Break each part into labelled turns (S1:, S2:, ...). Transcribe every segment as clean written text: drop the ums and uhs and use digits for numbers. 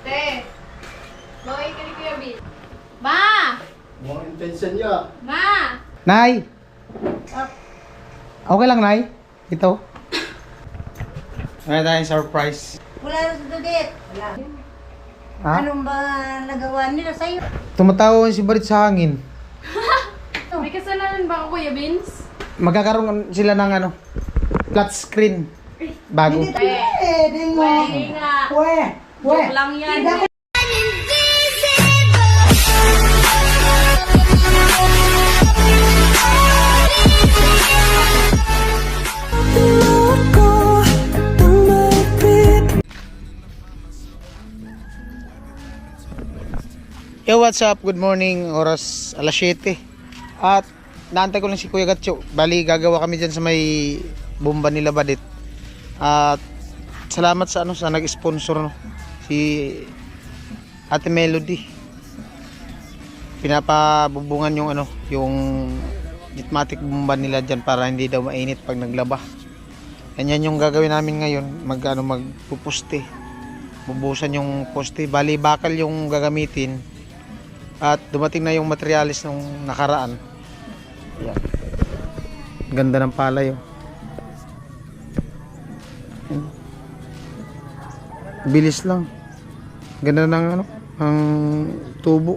S1: Te. Boy, kani Kuya Bill. Ma!
S2: Mga intention niya.
S1: Ma!
S3: Nay! Okay lang, Nay? Ito? May tayong surprise.
S4: Wala na sa dudit. Wala.
S3: Ha?
S4: Anong ba nagawa nila sa'yo?
S3: Tumatawa si Barit sa hangin.
S1: May kasalanan ba ako, Kuya Vince?
S3: Magkakaroon sila ng ano, flat screen. Bago.
S4: Hindi pwede nga.
S1: Pwede nga.
S4: Joke
S1: lang yan.
S3: Yo, what's up? Good morning. Oras alas 7. At naantay ko lang si Kuya Gatcho. Bali, gagawa kami dyan sa may bomba nila Badit. At salamat sa ano sa nag-sponsor, no? Si Ate Melody. Pinapabubungan yung ano, yung Gitmatic bomba nila dyan para hindi daw mainit pag naglaba. Ganyan yung gagawin namin ngayon. Magpupuste. Bubusan yung poste. Bali, bakal yung gagamitin. At dumating na yung materialis nung nakaraan. Yan. Ganda ng palay, oh. Yan. Bilis lang. Ganda ng ano, ang tubo.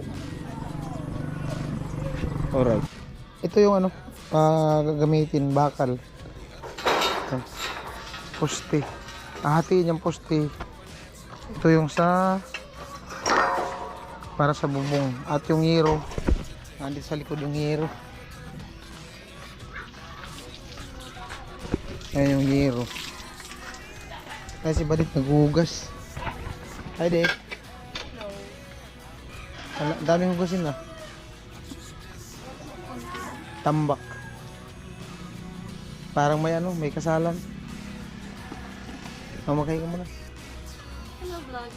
S3: Alright. Ito yung ano, gagamitin, bakal. Ito. Poste. Hahatiin yung poste. Ito yung sa para sa bubong at yung hero nandito sa likod yung hero. Ayan yung hero. Ay, si Badit naghugas. Hi Dek. Hello. Daming hugasin na. Tambak. Parang may ano, may kasalan. Mamakay ka muna.
S1: Hello, vlog.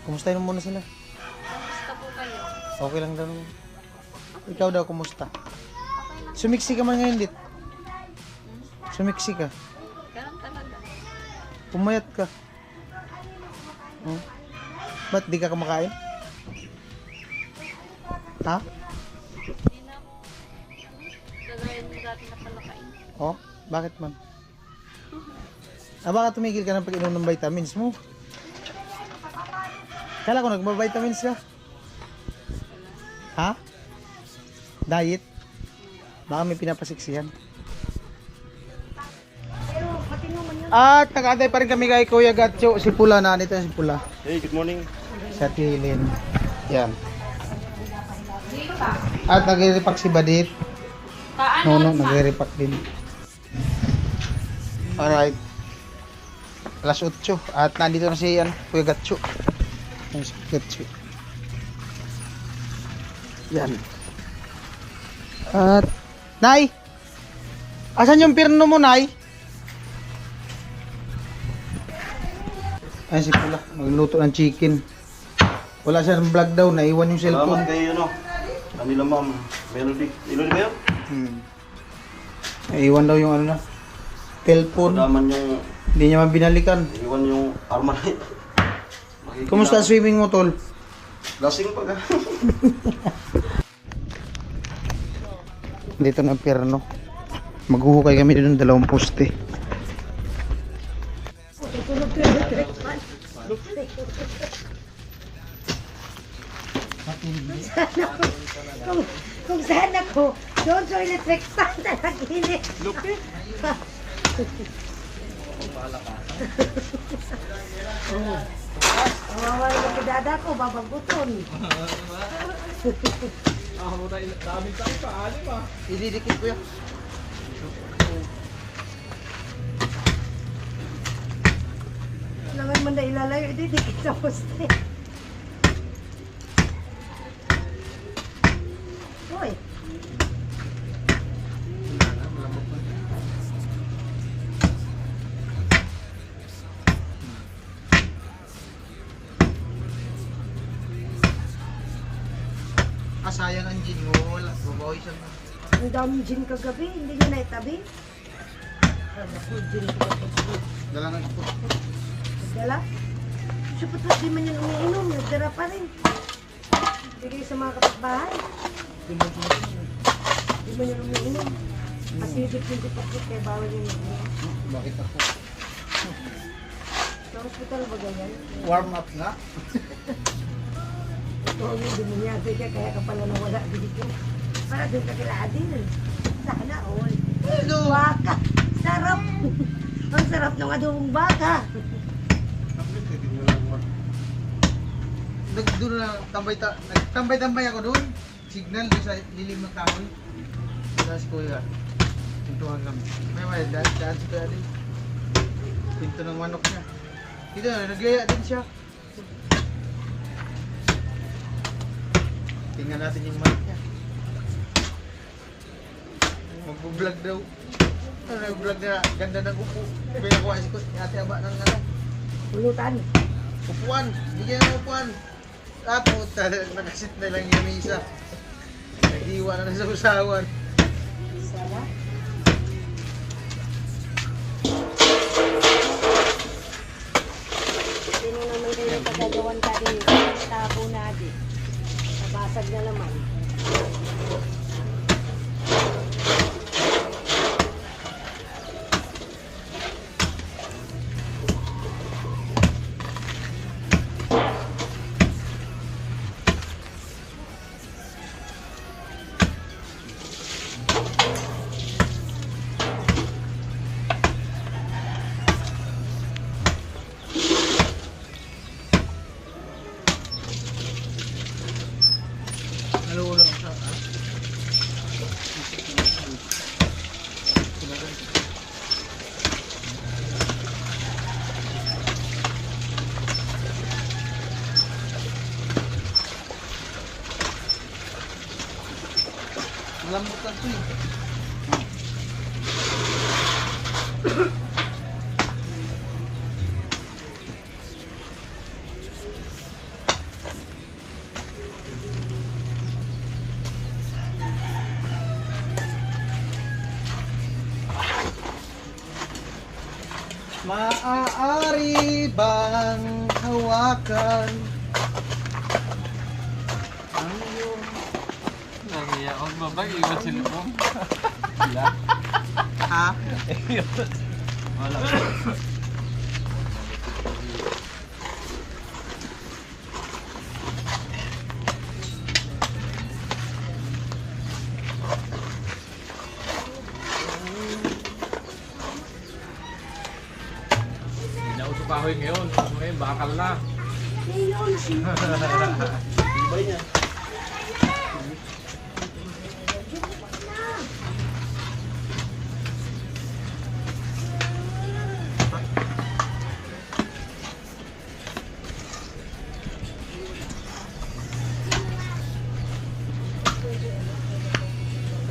S3: Kumustahin mo muna sila.
S1: Kamusta po kayo?
S3: Okay lang daw. Ikaw daw, kumusta?
S1: Okay lang.
S3: Sumiksi ka man ngayon, Dit. Sumiksi ka.
S1: Ganun talaga.
S3: Pumayat ka. Ba't di ka kumakain? Ha?
S1: Hindi na ako. Kagaya mo dati na palakain.
S3: Oh, bakit man? Baka tumigil ka ng pag-inom ng vitamins mo. Kala ko nagba-vitamins ka. Ha? Diet? Baka may pinapasiksihan. At nag-aantay pa rin kami kay Kuya Gatcho. Si Pula na, nito si Pula.
S2: Hey, good morning.
S3: Sa Tilin. Yan. At nagre-repack si Badit. No, nagre-repack din. Alright. Alas 8. At nandito na si Kuya Gatcho. Yan si Gatcho. Yan. At Nay! Asan yung pirno mo, Nay? Ayan si Pula, magluto ng chicken. Wala siya ng vlog daw, naiwan yung cellphone.
S2: Salamat kayo, no? Kanila ma'am, Melody. Melody ba yun?
S3: Naiwan daw yung ano na, cellphone.
S2: Padaman yung,
S3: Hindi niya mabinalikan.
S2: iwan yung arma na yun.
S3: Kumusta swimming mo, Tol?
S2: Lasing pa ka.
S3: Dito na pirno. Maghuhukay kami dito ng 2 poste.
S4: Kung saan ako, doon sa electric fan na naginit. Mawawala yung kidada ko, babaguton.
S3: Ididikit ko yan.
S4: Naman man na ilalayo, didikit sa poste. Hoy.
S3: Sayang ang gin mo, wala. Babawi siya.
S4: Ang daming gin kagabi, hindi niya naitabi. Ako, gin kagabi.
S3: Dala ng ipot.
S4: Dala? Supot-pot, di man yan umiinom. Nagdara pa rin. Bigay sa mga kapitbahay. Di man yan umiinom. Acidic yung dipakot kaya bawal yung umiinom.
S3: Bakit ako?
S4: Sa hospital ba ganyan?
S3: Warm up nga.
S4: Ito ang yung dumunyado ka kaya ka pala nawala dito. Para doon ka kila Adil. Sana all.
S3: Hello!
S4: Baka. Sarap. Ang sarap ng adobong baka.
S3: Doon na tambay-tambay ako doon. Signal doon sa lilim ng kahoy. Tapos kuya, pintuhan kami. May daan si kuya din. Pinto ng manok niya. Dito na, naglaya din siya. Tingnan natin yung manok niya. Mag-vlog daw. Ano nag-vlog na ganda ng upo. Kaya ko si ate aba ng ano.
S4: Pulutan.
S3: Upuan, bigyan ng upuan. Tapos nakasit na lang yung isa. Naghiwa na sa usawan.
S4: Sana. Sino naman kayo pagagawan ka din yung tabo na din. Nabasag na naman.
S3: Ano ulo sa malambot lang ito eh. Maaari bang hawakan ang iyong
S5: Nangya ako babag, iwan sila po. Wala.
S3: ha?
S5: Wala. Hindi na uso kahoy ngayon. Ngayon, bakal na.
S4: Ngayon, sino?
S2: Ibay niya.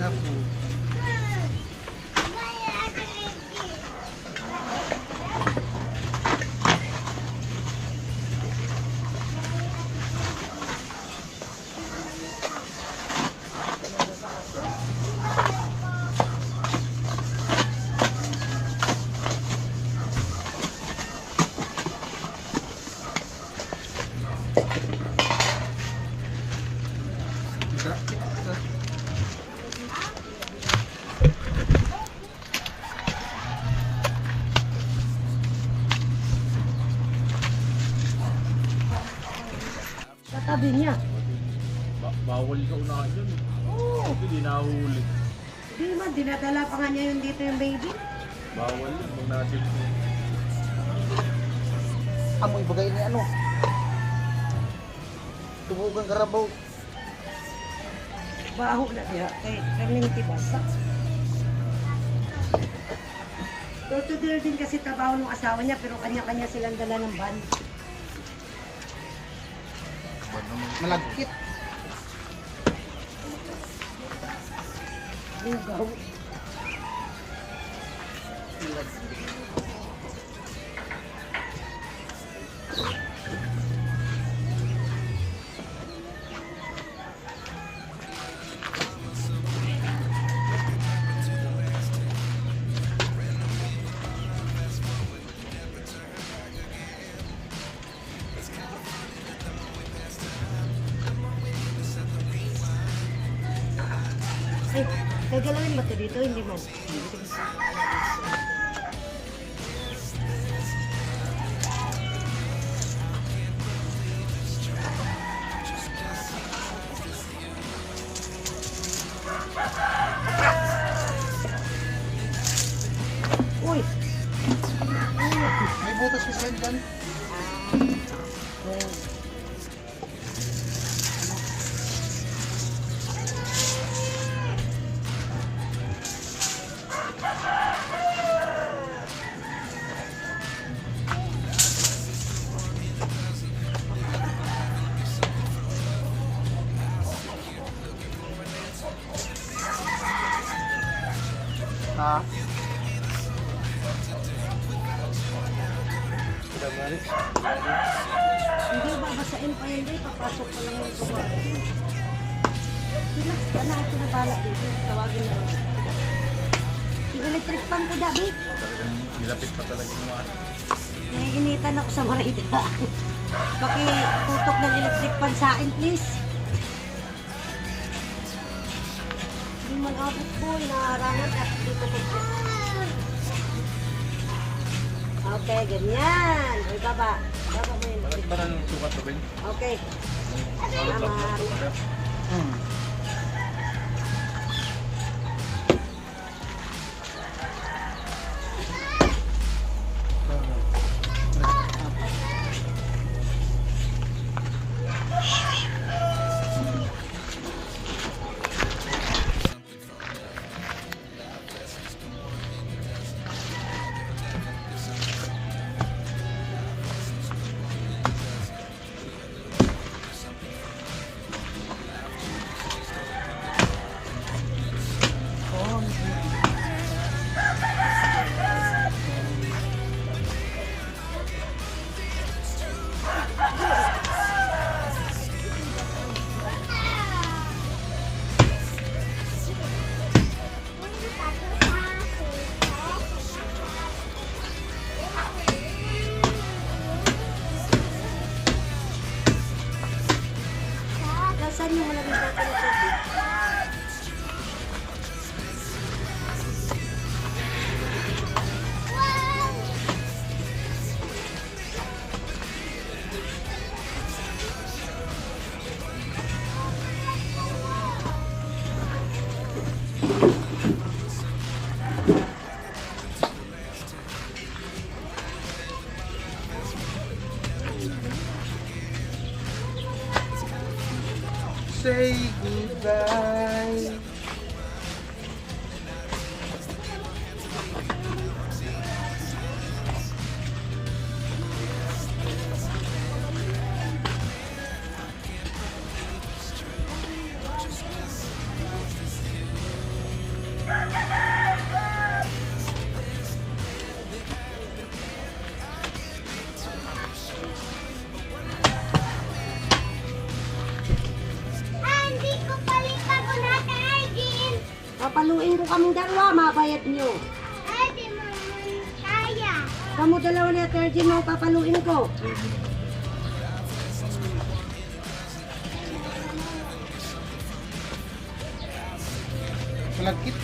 S3: Apo.
S4: Katabi niya.
S5: Bawal ka unahan yun.
S4: Oo.
S5: Hindi nahuli.
S4: Di man, dinadala pa nga niya yung dito yung baby.
S5: Bawal yun. Huwag natin.
S3: Amoy bagay ni ano. Tubugang karabaw.
S4: Baho na niya. Kay karning tibasa. Tutudur din kasi trabaho ng asawa niya pero kanya-kanya silang dala ng van.
S3: Malagkit.
S4: Lugaw. Gagalawin ba ito dito? Hindi man. Uy!
S3: May butas ka sa'yo dyan. Ha?
S4: Hindi babasain pa yun, papasok pa lang yung kumain. Relax ka na, ito na balak dito. Tawagin na rin. Yung electric fan ko, David.
S2: Nilapit pa talaga yung mga.
S4: Naiinitan ako sa marita. Pakitutok ng electric fan sa akin, please. Hindi man abot po, inaharangan at dito ko. Okay, ganyan. Uy, baba. Baba mo yun.
S2: Bakit parang sukat to, Ben?
S4: Okay. Salamat.
S3: Hmm.
S4: Nasaan yung malagay natin na tubig?
S3: Say goodbye.
S4: Papaluin ko kaming dalawa, mabayad nyo. Kamu dalawa ni Terji mo, papaluin ko.
S3: Malagkit.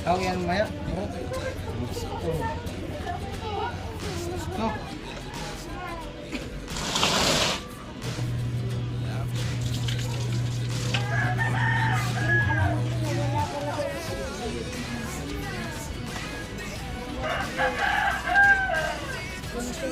S3: Okay, yan maya. No. Ha?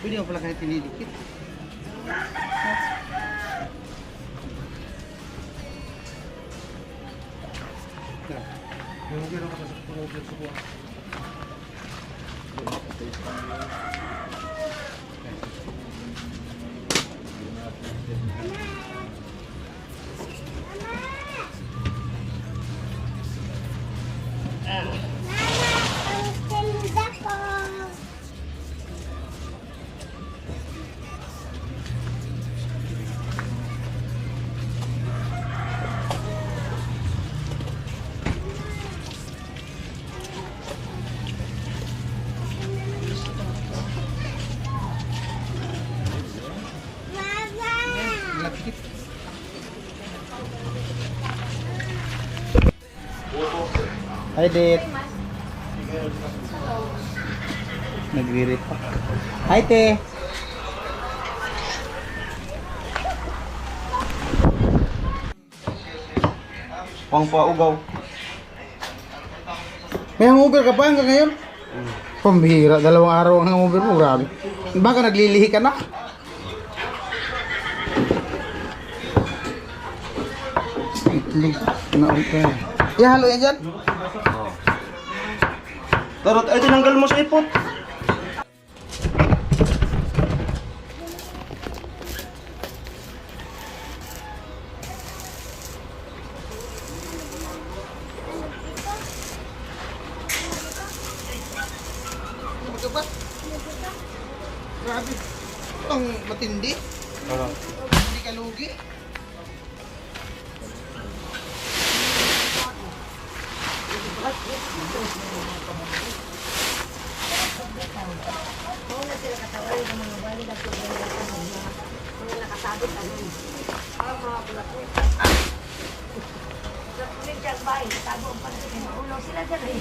S3: Pwede mo pala kahit tinidikit. Yung gano'n ka sa pumugod sa buwan. Hi, Dit. Nagwirit pa. Hi, Te.
S2: Pang paugaw.
S3: May hangover ka pa hanggang ngayon? Pambihira, 2 araw ang hangover mo, grabe. Baka naglilihi ka na? Ihalo yan dyan?
S2: Tarot, ay tinanggal mo sa ipot.
S3: Magabat? Grabe. Ang matindi. Hindi ka lugi.
S4: Sila dyan eh.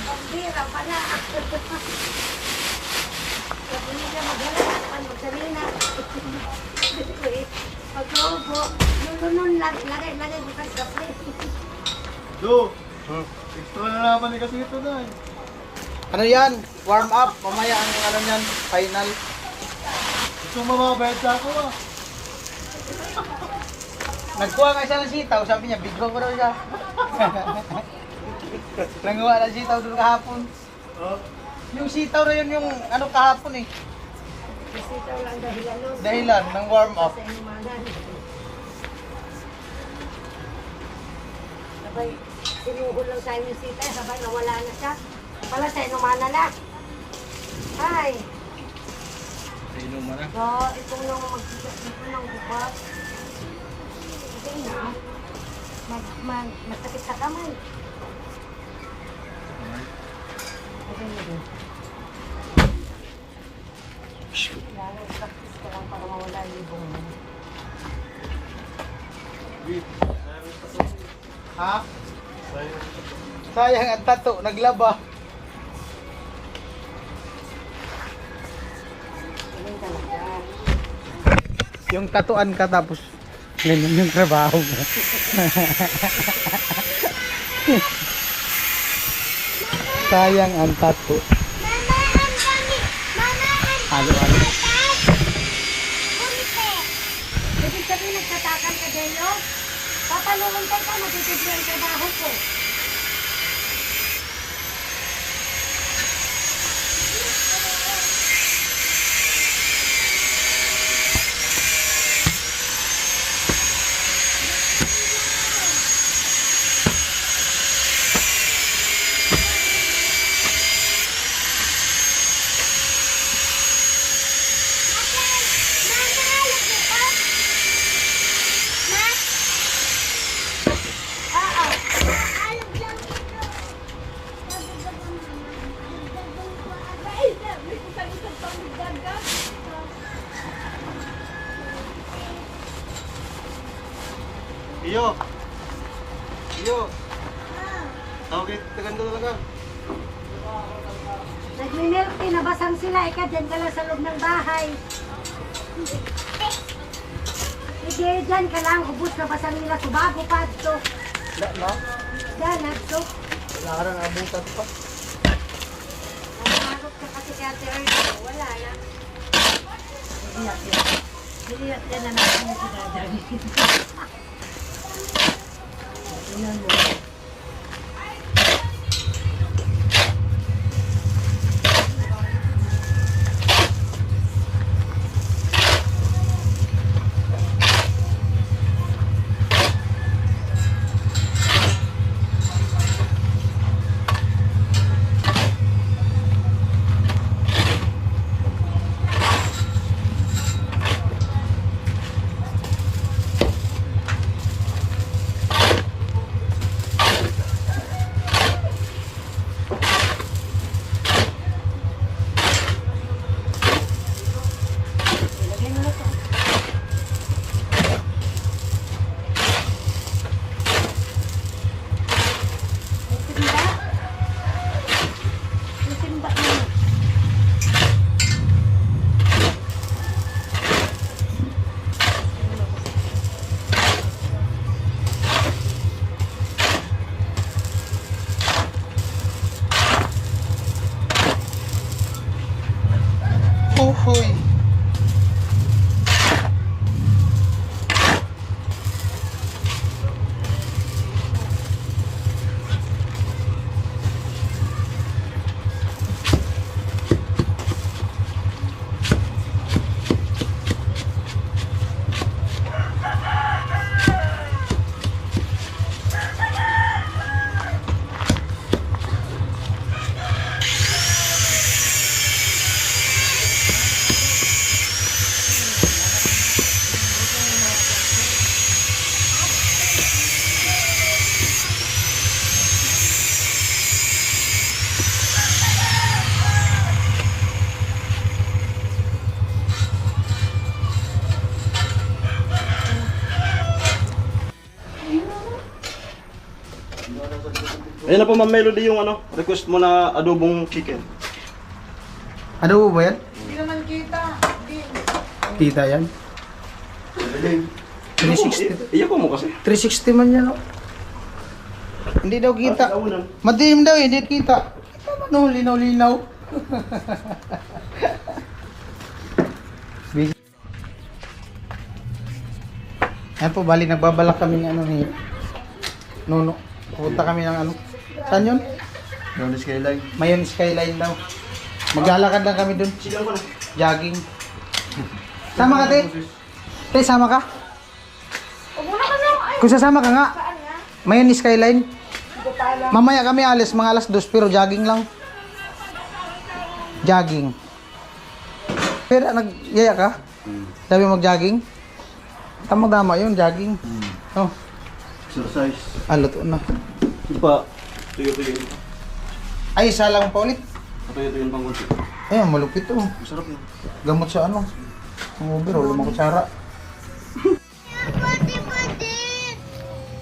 S4: Bambira pala. Sabi nila maghalaan, magsabihin na. Pag-robo, nun lagay ko kasi kapre.
S2: Do. Extra na naman ni kasi ito na.
S3: Ano yan? Warm up. Mamaya ang ano yan, final.
S2: Gusto mamabayad sa ako ah.
S3: Nagkuha nga siya ng sitaw, sabi niya, bigro ko daw siya. Nanguha ng sitaw doon kahapon.
S2: Oh.
S3: Yung sitaw na yun yung ano kahapon eh.
S4: Kasi ito lang dahilan.
S3: Dahilan ng warm up.
S4: Sa inumanan. Sabay, sinuhol lang tayo ng sita, sabay nawala na siya. Pala sa inumanan na. Ay.
S5: Sa inuman na.
S4: So, itong nang magsikat dito ng bukas. Ito na. Masakit sa kamay. Ito na din. Lalo, practice ka lang para mawala yung ibong mo.
S3: Ha? Sayang ang tato, naglaba.
S4: Ganun talaga.
S3: Yung tatuan ka tapos ganyan yung trabaho mo. Sayang ang tato. Halo-halo.
S4: gabi nagtatakan ka, Deo. Papaluluntay ka, natitibli ang trabaho ko.
S2: Iyo. Iyo. Tawag kayo, tagando talaga.
S4: Nagminilk, pinabasang sila. Ika, dyan ka lang sa loob ng bahay. Hindi, dyan ka lang. Ubus na basang nila. Subago pa ito.
S3: No?
S4: Dyan, ito.
S3: Wala ka nang abutan pa.
S4: Nagmagod ka kasi kaya Erdo. Wala na. Hiliyat yan na natin yung sinadari. Tingnan mo.
S3: Uhuy.
S2: Ayun na po Ma'am Melody yung ano, request mo na adobong chicken.
S3: Ano ba yan?
S6: Hindi naman kita.
S3: Kita yan.
S2: 360. Iyak mo kasi.
S3: 360 man yan, oh. Hindi daw kita.
S2: Aunan.
S3: Madilim daw, hindi kita. Ito man, oh, linaw-linaw. Busy. Ayan po, bali nagbabalak kami ng ano ni Nuno. Pupunta kami ng ano. Saan yun?
S2: Yung skyline.
S3: Mayon Skyline daw. Maglalakad lang kami dun.
S2: Sigaw ko na.
S3: Jogging. Sama ka, te? Te, sama ka? Kung sasama ka nga. Mayon Skyline. Mamaya kami alis, mga alas 2, pero jogging lang. Jogging. Pero nagyaya ka? Sabi mag-jogging? Tama-tama yun, jogging. Oh,
S2: Exercise.
S3: luto na.
S2: Hindi pa. Tuyo-tuyo.
S3: Ay, isa lang pa ulit.
S2: Tuyo-tuyo pang konti.
S3: Ayan, malupit to.
S2: Masarap na.
S3: Gamot sa ano. Ang over, 5 kutsara.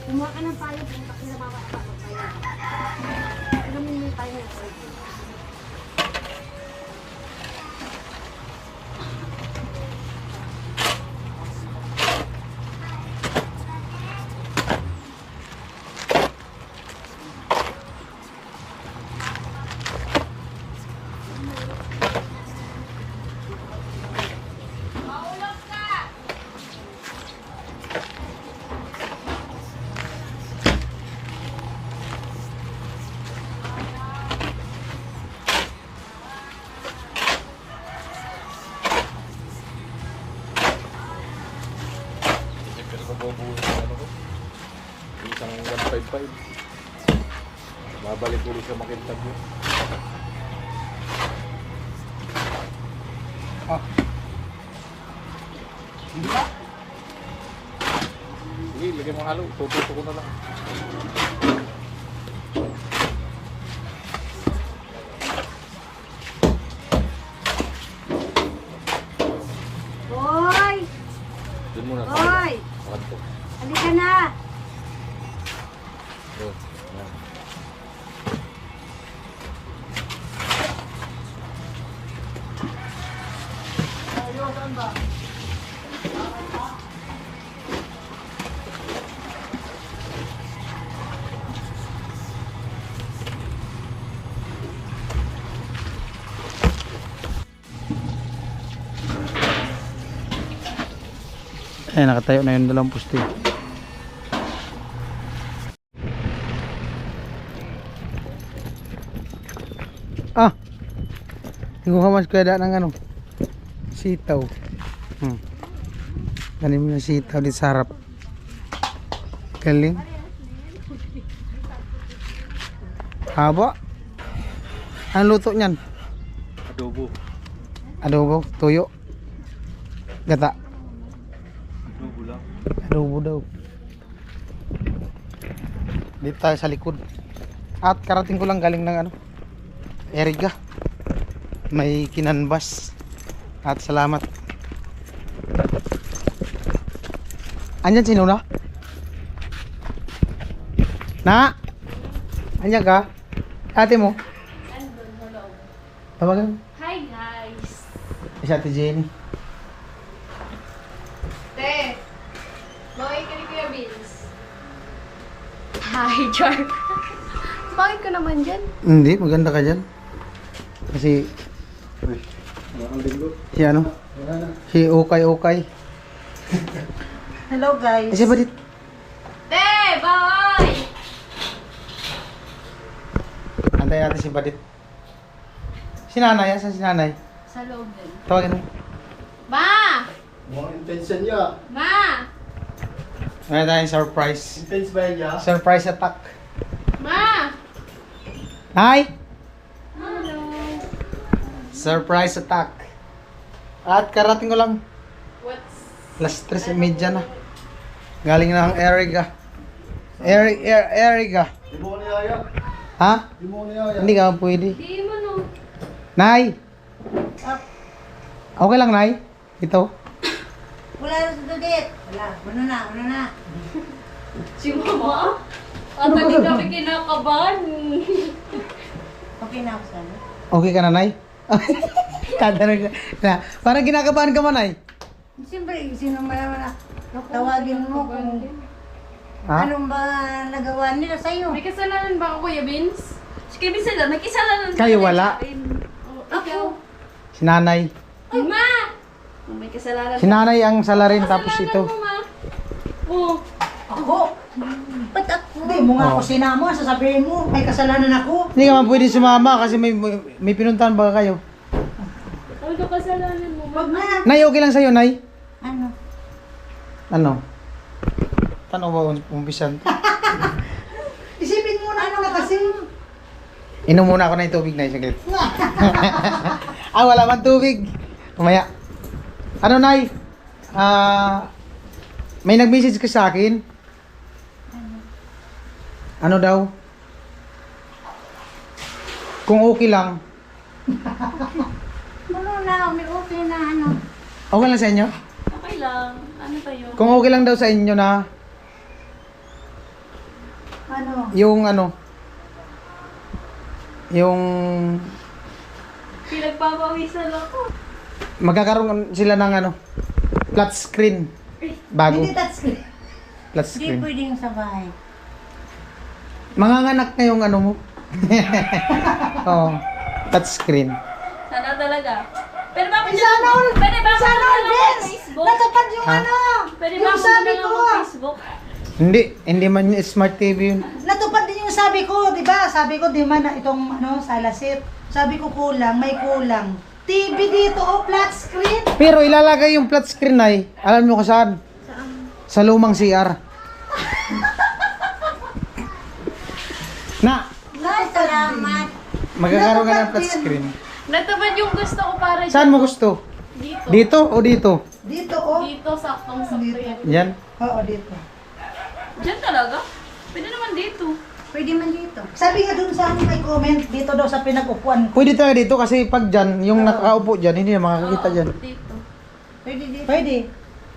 S4: Kumuha ka ng payo. Pinababa ka ng payo. Alamin mo yung payo na ito.
S5: mabubuhay sa ano ko. Isang 155. Babalik ulit sa Makintab yun.
S3: Hindi ba?
S5: Sige, lagyan mo halo. Tututo ko na lang.
S4: Hoy!
S5: Doon muna.
S4: Hoy!
S5: Makanto.
S4: Halika na!
S5: Doon. Yan.
S3: Nakatayo na yung dalawang poste. Tingnan ka mas kaya ng ano, sitaw. Ganin mo na sitaw di sarap. Galing. Haba. Ano luto niyan?
S5: Adobo.
S3: Adobo, tuyo. Gata.
S5: Adobo lang.
S3: Adobo daw. Dito tayo sa likod. At karating ko lang galing ng ano, Eriga. May kinanbas. At salamat. Andyan sino na? Na? Andyan ka? Ate mo?
S1: Andun, hello.
S3: Tawagan.
S1: Hi guys.
S3: Si Ate Jenny.
S1: Te, bakit ka ni Kuya Vince? Hi, Char. Bakit ka naman dyan?
S3: Hindi, maganda ka dyan. Kasi si ano? Si Okay.
S4: Hello guys!
S3: Kasi ba dit?
S1: Te, bye!
S3: Antay natin si Badit. Si Nanay, asan si Nanay?
S1: Sa loob din.
S3: Tawagan mo.
S1: Ma!
S2: Mga intention niya.
S1: Ma!
S3: Meron tayong surprise.
S2: Intense ba yan niya?
S3: Surprise attack.
S1: Ma!
S3: Nay!
S1: Hello.
S3: Surprise attack. At karating ko lang.
S1: What's...
S3: Last 3:30 na. Galing na ang Eriga. Eriga.
S2: Di mo ko niyaya.
S3: Ha?
S2: Di mo ko niyaya.
S3: Hindi ka pwede.
S1: Di mo no.
S3: Nay! Okay lang, Nay? Ito.
S4: Wala na sa dudit! Wala, ano na?
S1: Si Mama? At hindi kami kinakabahan.
S4: Okay na ako sana.
S3: Okay ka na, Nay? Tatanong na. Parang ginakabahan ka man, Nay.
S4: Siyempre, sino man naman na tawagin mo kung
S3: Ha?
S4: anong ba nagawa nila sa'yo.
S1: May kasalanan ba ako, Kuya Vince? Si Kevin sila, may kasalanan ba
S3: Kayo
S1: nila
S3: wala.
S1: sa akin? Ikaw.
S3: Si Nanay.
S1: Ay, Ma! May kasalanan.
S3: Si Nanay ang salarin tapos
S1: Kasalanan
S3: ito.
S1: mo, Ma. Oh.
S4: Ako? Ba't ako? Hindi mo nga ako sinamo, sasabihin mo, may kasalanan ako.
S3: Hindi ka man pwede sumama kasi may pinuntahan ba kayo?
S1: Ano ka kasalanan mo, Ma?
S4: Wag na.
S3: Nay, okay lang sa'yo, Nay?
S4: Ano?
S3: Ano? Tanong ba umpisan?
S4: Isipin mo na ano nga kasi.
S3: Inom muna ako ng tubig, Nay, saglit. Wala man tubig. Mamaya. Ano, Nay? May nag-message ka sa akin. Ano daw? Kung okay lang.
S4: Ano na, may okay na ano.
S3: Okay lang sa inyo?
S1: Okay lang. Ano tayo?
S3: Kung okay lang daw sa inyo na
S4: Ano?
S3: yung
S1: Pinagpapawisan ako.
S3: magkakaroon sila ng flat screen. Bago.
S4: Hindi touchscreen.
S3: Flat
S4: Hindi
S3: screen.
S4: pwedeng sa bahay.
S3: Manganganak na yung mo. Oo. Touch screen.
S1: Sana talaga. Pero bakit
S4: Sana all!
S1: Pwede ba
S4: Sana all,
S1: ako
S4: Vince!
S1: Facebook?
S4: Natupad yung
S3: Ha?
S4: ano!
S1: Pwede ba
S4: Yung
S1: ako
S4: sabi
S1: lang
S4: ko!
S1: ako Facebook?
S3: Hindi man yung smart TV yun.
S4: Natupad din yung sabi ko, di ba? Sabi ko, di man na itong salasit. Sabi ko kulang, may kulang. TV dito, flat screen.
S3: Pero ilalagay yung flat screen ay, alam mo kung saan? Sa lumang CR. Na,
S4: Nay, salamat.
S3: magkakaroon ka ng flat screen.
S1: Natupad yung gusto ko para
S3: Saan mo gusto?
S1: dito.
S3: Dito o dito?
S4: Dito, oh.
S1: Dito, saktong-sakto yan.
S3: Yan.
S4: Oo, dito.
S1: Diyan talaga? Pwede naman dito.
S4: Pwede man dito. Sabi nga dun sa may comment, dito daw sa pinag-upuan.
S3: Pwede tayo dito kasi pag dyan, yung nakaupo dyan, hindi na makakakita dyan.
S1: Dito.
S4: Pwede dito. Pwede.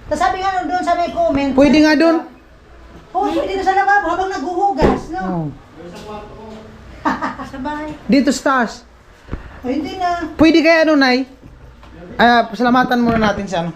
S4: Tapos sabi nga doon sa may comment.
S3: Pwede nga doon.
S4: Oo, pwede na sa lababo habang naghuhugas, no?
S3: Oh.
S4: Sa bahay.
S3: Dito sa taas.
S4: O, hindi na.
S3: Pwede kaya ano, Nay? Pasalamatan muna natin si ano,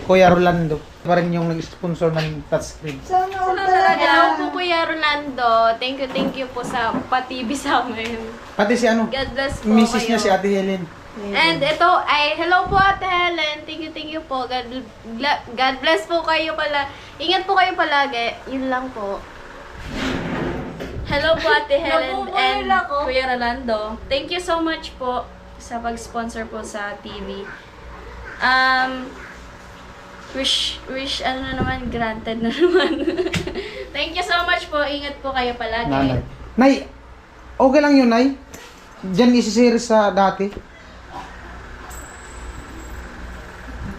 S3: Kuya Rolando. Pa rin yung nag-sponsor ng touchscreen.
S4: Sana all
S1: Hello
S4: talaga.
S1: po, Kuya Rolando. Thank you po sa pa-TV sa amin.
S3: Pati si ano,
S1: God bless po
S3: misis
S1: kayo.
S3: niya si Ate Helen.
S1: And ito ay, hello po Ate Helen. Thank you po. God bless po kayo pala. Ingat po kayo palagi. Yun lang po. Hello po Ate Helen and Kuya Rolando. Thank you so much po sa pag-sponsor po sa TV. Wish ano na naman, granted na naman. Thank you so much po. Ingat po kayo palagi.
S3: Nanay. Nay, okay lang yun, Nay. Diyan isi-share sa dati.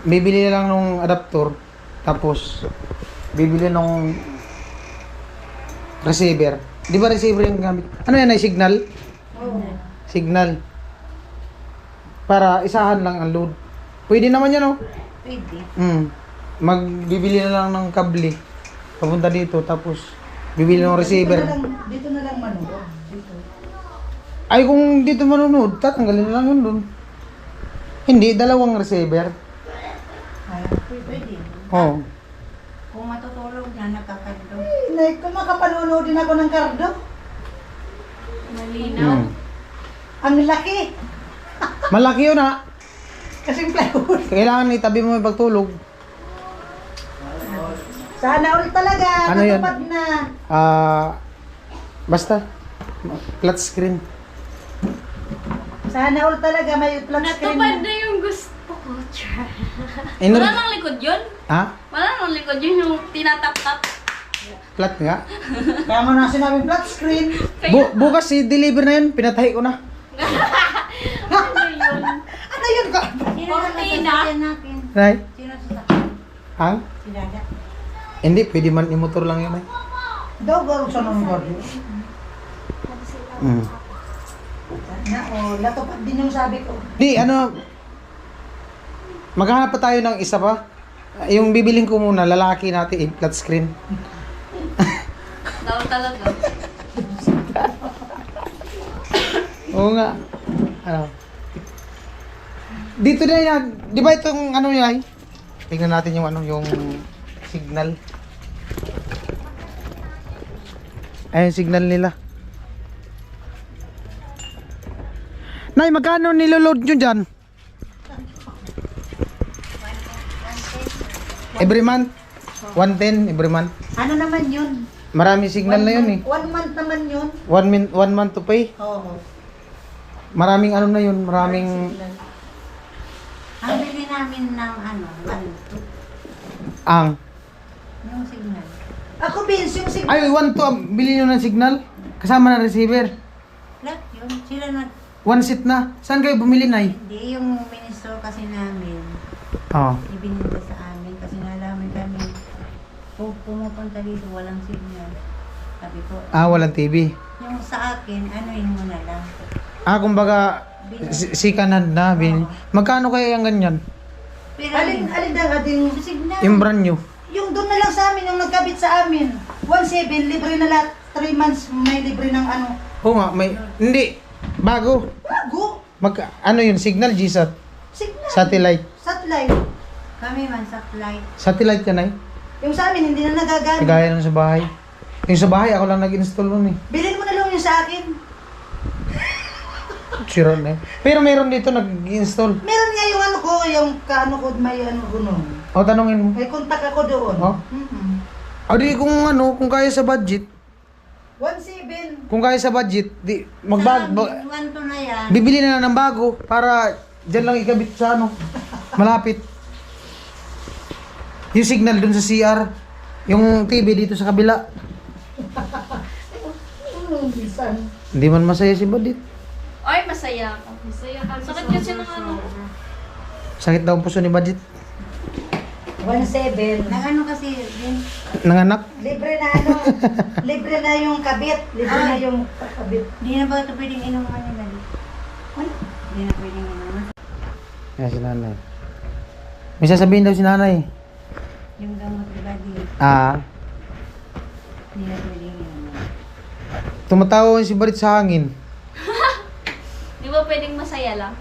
S3: Bibili na lang nung adapter. Tapos, bibili nung receiver. Di ba receiver yung gamit? Ano yan, Nay? Signal?
S4: Oo.
S3: Signal. Para isahan lang ang load. Pwede naman yan, oh.
S4: Pwede.
S3: Magbibili na lang ng kable. Papunta dito, tapos bibili ng receiver.
S4: Dito na lang manood. Dito.
S3: Ay, kung dito manonood, tatanggalin na lang yun dun. Hindi, dalawang receiver.
S4: Ay, pwede.
S3: Oo.
S4: Kung matutulog na, nakakado. Nay, kung makapanonood din ako ng kardo.
S1: Malinaw.
S4: Ang laki.
S3: Malaki yun, ha.
S4: Kasing plywood.
S3: Kailangan itabi mo yung pagtulog.
S4: Sana all talaga.
S3: Ano yun?
S4: Natupad na.
S3: Basta. Flat screen.
S4: Sana all talaga. May flat screen
S1: Natupad
S4: na.
S1: na yung gusto ko.
S3: Iner-
S1: Wala nang likod yun?
S3: ha?
S1: Wala nang likod yun yung tinatap-tap.
S3: Flat nga.
S4: Kaya mo na sinabing flat screen.
S3: Bukas i-deliver na yun. Pinatahi ko na.
S1: Ano yun?
S4: Ano yun ka?
S1: Sino sasakyan
S4: natin?
S3: Right?
S4: Sino sasakyan?
S3: Ha?
S4: Si Dada.
S3: Hindi, pwede man i-motor lang yun, eh.
S4: Daw garo sa nung kardo. Na, natupad din yung sabi ko.
S3: Di, ano, maghanap pa tayo ng isa pa. Yung bibiling ko muna, lalaki natin, flat screen.
S1: Daw talaga.
S3: Oo nga. Ano? Dito na yan. Di ba itong ano yan? Tingnan natin yung ano, yung signal. Ayun, signal nila. Nay, magkano niloload nyo dyan? Every month? 110 every month.
S4: Ano naman yun?
S3: Marami signal na yun eh.
S4: 1 month naman yun.
S3: 1 month to pay.
S4: Oo.
S3: Maraming ano na yun, maraming
S4: Ang bili namin ng ano,
S3: ang.
S4: yung signal. Ako, Vince, yung signal.
S3: Ay, 1 to, bili nyo ng signal. Kasama na receiver.
S4: Lahat yun. Sila na,
S3: 1 seat na. Saan kayo bumili, Nay?
S4: hindi yung minister kasi namin,
S3: Oo.
S4: ibininda sa amin kasi nalaman kami, kung pumupunta dito, walang signal. Sabi ko,
S3: Walang TV.
S4: yung sa akin, anuin mo na lang.
S3: Kumbaga, sikanan na. Magkano kaya yung ganyan?
S4: Pero alin ang ating signal?
S3: Yung brand new.
S4: Yung doon na lang sa amin, yung nagkabit sa amin. 1.7, libre na lahat. 3 months, may libre ng ano.
S3: Oo nga, may, hindi. Bago.
S4: Bago.
S3: Ano yun, signal, GSAT.
S4: Signal.
S3: Satellite.
S4: Satellite. Kami man, satellite.
S3: Satellite ka, Nay?
S4: Yung sa amin, hindi na nagagamit.
S3: Kagaya nung sa bahay. Yung sa bahay, ako lang nag-install nun eh.
S4: Bilhin mo na lang yung sa akin.
S3: Sure na eh. Pero meron dito nag-install.
S4: Meron nga yung ano ko, yung kaano ko, may ano ko nun.
S3: O, tanongin mo.
S4: May kontak ako doon.
S3: Oh? O di kung ano, kung kaya sa budget,
S4: 1.7.
S3: kung kaya sa budget, di, magbago.
S4: Wanto na yan.
S3: Bibili na ng bago, para dyan lang ikabit sa ano, malapit. Yung signal dun sa CR. Yung TV dito sa kabila. Hindi man masaya si Badit.
S1: Ay, masaya ka. Masaya ka. Sakit kasi ng ano.
S3: Sakit daw ang puso ni Badit.
S4: 1.7. Nang ano kasi din?
S3: Nanganak.
S4: Libre na ano? Libre na yung kabit. Libre na yung kabit. Hindi na ba ito pwedeng inuman nila? Ano? Hindi na pwedeng inuman.
S3: Yan si nanay. May sasabihin daw si nanay.
S4: Yung gamot diba di? Hindi na pwedeng inuman.
S3: Tumatawa si Badit sa hangin.
S1: Di ba pwedeng masaya lang?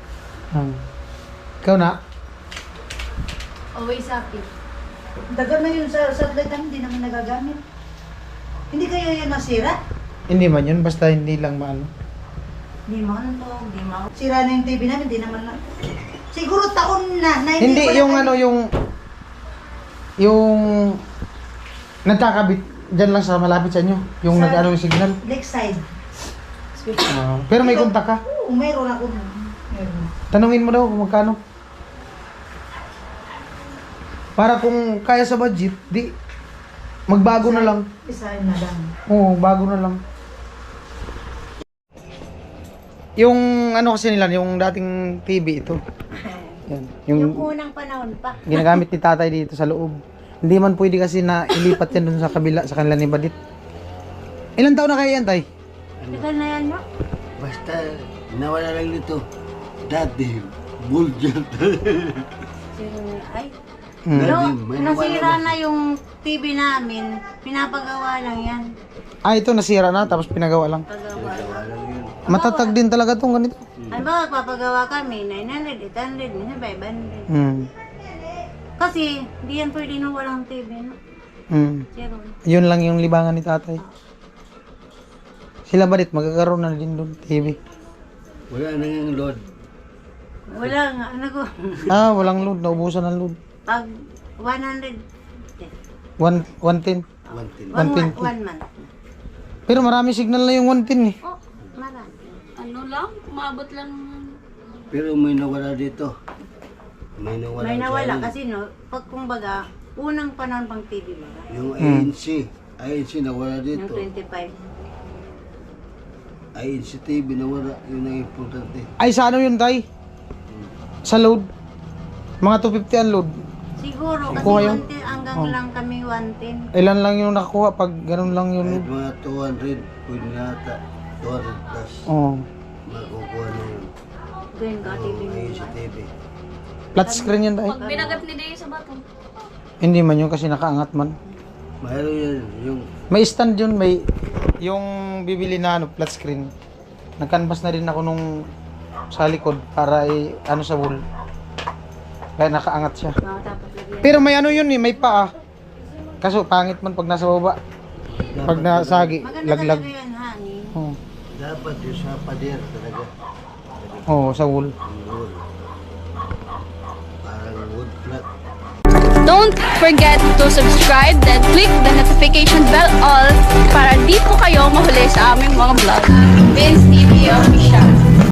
S3: Ikaw na?
S1: Always happy.
S4: Dagan na yun sa satellite namin, hindi naman nagagamit. Hindi kayo yun nasira?
S3: Hindi man yun, basta hindi lang maano.
S4: Hindi mo ano to, hindi mo. Sira na yung TV namin, hindi naman na. Siguro taon na
S3: Hindi,
S4: ko na
S3: yung
S4: kami-
S3: ano, yung nagkakabit dyan lang sa malapit sa inyo. Yung
S4: Sa-
S3: nag-ano yung signal.
S4: Lakeside.
S3: Pero may kontak ka.
S4: Oo, mayroon ako. Meron.
S3: Tanungin mo daw kung magkano. Para kung kaya sa budget, di magbago na lang.
S4: Isa na lang.
S3: Oo, bago na lang. Yung ano kasi nila, yung dating TV ito. Yan.
S4: Yung
S3: Yung
S4: unang panahon pa.
S3: ginagamit ni tatay dito sa loob. Hindi man pwede kasi na ilipat yan dun sa kabila, sa kanila ni Badit. Ilan taon na kayo yan, tay?
S4: Tagal na yan, no?
S6: Basta nawala lang nito. Dati, bullshit.
S4: Ay.
S3: Hmm.
S4: No,
S6: may
S4: nasira na yung TV namin. Pinapagawa lang yan.
S3: Ah, ito nasira na, tapos pinagawa lang.
S4: Pagawa.
S3: Matatag din talaga tong ganito.
S4: Ano ba, papagawa kami, 900, 800, minsan 500.
S3: Hmm.
S4: Kasi, di yan pwede nung walang TV, no?
S3: Hmm.
S4: Zero.
S3: Yun lang yung libangan ni tatay. Sila Badit, magkakaroon na din doon TV.
S6: Wala nang yung load.
S4: Wala nga, ano ko.
S3: Ah, walang load, naubusan ng load.
S4: Pag 100,
S3: 110.
S6: 110.
S4: 1 month.
S3: Pero marami signal na yung 110 eh.
S4: Oh, marami.
S1: Ano lang? Umabot lang.
S6: Pero may nawala dito. May nawala.
S4: May
S6: sa
S4: nawala
S6: amin.
S4: kasi no, pag kumbaga, unang panahon pang TV ba?
S6: Yung ANC. ANC nawala
S4: Yung
S6: dito.
S4: 25.
S6: ANC TV nawala. Yun ang importante.
S3: Ay, sa ano yun, tay? Sa load. Mga 250 ang load.
S4: Siguro, kasi
S3: Kuha yun?
S4: 110, hanggang lang kami 110.
S3: Ilan lang yung nakuha pag ganun lang yung
S6: Kahit
S3: load.
S6: mga 200, pwede na ata. 200 plus.
S3: Oh.
S6: Makukuha na yun.
S4: Doon ka TV mo.
S6: ANC TV.
S3: Flat screen yan, tay.
S1: Pag binagat ni Deo sa bato.
S3: Hindi man yun kasi nakaangat man.
S6: Mayroon yan. Yung
S3: May stand yun, may yung bibili na ano, flat screen. Nag-canvas na rin ako nung sa likod para ano sa wall. Kaya nakaangat siya.
S4: Oh, tapos lagyan.
S3: Pero may ano yun eh, may paa. Kaso pangit man pag nasa baba. Pag nasagi,
S4: Maganda
S3: laglag.
S4: talaga yan, honey.
S3: Oh.
S6: dapat yung sa pader talaga.
S3: Oh, sa wall.
S6: Yung wood. Parang wood flat.
S1: Don't forget to subscribe then click the notification bell all para di po kayo mahuli sa aming mga vlog. Vince TV Official.